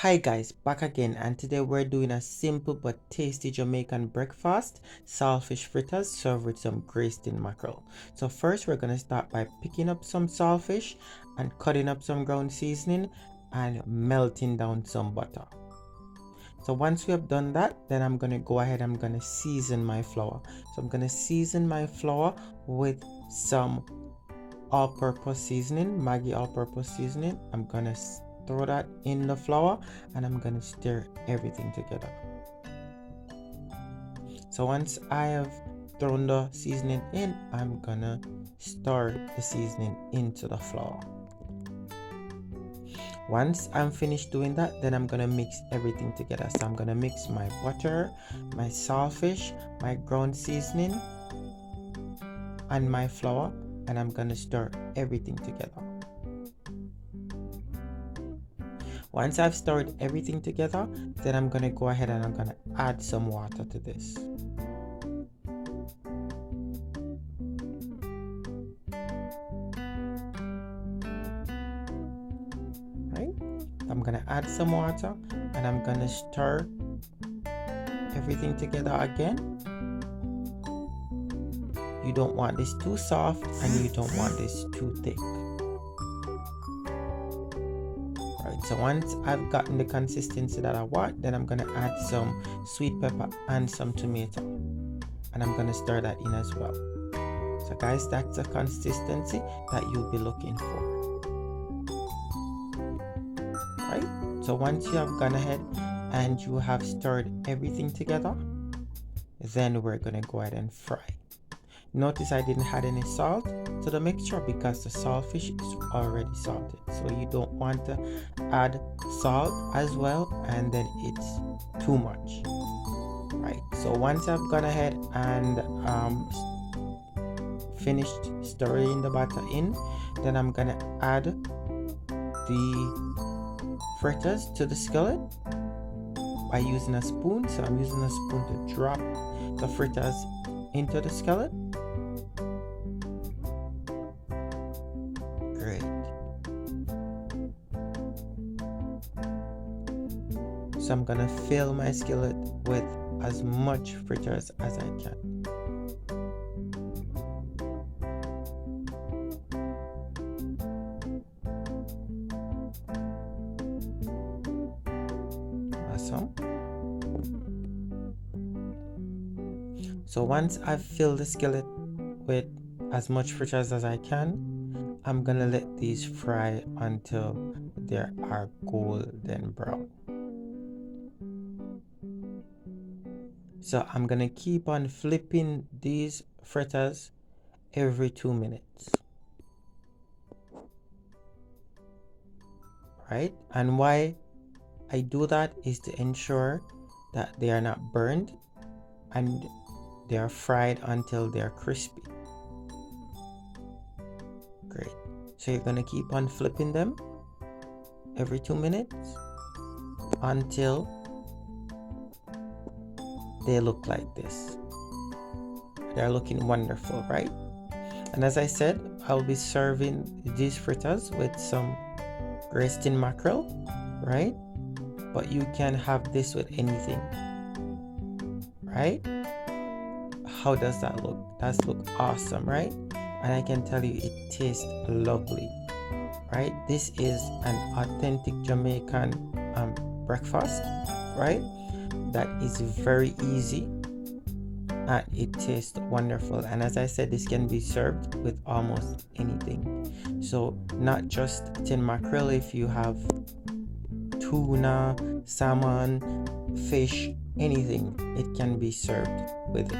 Hi guys, back again, and today we're doing a simple but tasty Jamaican breakfast, saltfish fritters served with some graced in mackerel. So first we're gonna start by picking up some saltfish and cutting up some ground seasoning and melting down some butter. So once we have done that, then I'm gonna go ahead, I'm gonna season my flour. So I'm gonna season my flour with some all-purpose seasoning, Maggi all-purpose seasoning. I'm gonna throw that in the flour and I'm gonna stir everything together. So once I have thrown the seasoning in, I'm gonna stir the seasoning into the flour. Once I'm finished doing that, then I'm gonna mix everything together. So I'm gonna mix my butter, my saltfish, my ground seasoning, and my flour, and I'm gonna stir everything together. Once I've stirred everything together, then I'm gonna go ahead and I'm gonna add some water to this. Right? I'm gonna add some water and I'm gonna stir everything together again. You don't want this too soft and you don't want this too thick. So once I've gotten the consistency that I want, then I'm gonna add some sweet pepper and some tomato, and I'm gonna stir that in as well. So guys, that's the consistency that you'll be looking for. Right? So once you have gone ahead and you have stirred everything together, then we're gonna go ahead and fry. Notice I didn't add any salt to the mixture because the saltfish is already salted. So you don't want to add salt as well and then it's too much. Right. So once I've gone ahead and finished stirring the batter in, then I'm gonna add the fritters to the skillet by using a spoon. So I'm using a spoon to drop the fritters into the skillet. Great. So I'm gonna fill my skillet with as much fritters as I can. Awesome. So once I've filled the skillet with as much fritters as I can, I'm gonna let these fry until they are golden brown. So I'm gonna keep on flipping these fritters every 2 minutes. Right? And why I do that is to ensure that they are not burned and they are fried until they are crispy. Great. So you're gonna keep on flipping them every 2 minutes until they look like this. They're looking wonderful, right? And as I said, I'll be serving these fritters with some graced in mackerel, right? But you can have this with anything, right? How does that look? That looks awesome, right? And I can tell you it tastes lovely, right? This is an authentic Jamaican breakfast, right? That is very easy and it tastes wonderful. And as I said, this can be served with almost anything. So not just tin mackerel, if you have tuna, salmon, fish, anything, it can be served with it.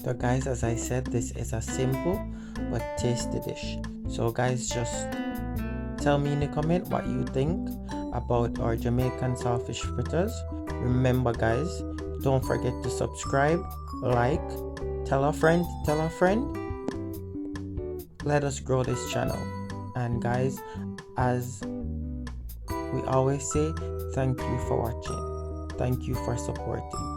So guys, as I said, this is a simple but tasty dish. So guys, just tell me in the comment what you think about our Jamaican saltfish fritters. Remember guys, don't forget to subscribe, like, tell a friend. Let us grow this channel. And guys, as we always say, thank you for watching. Thank you for supporting.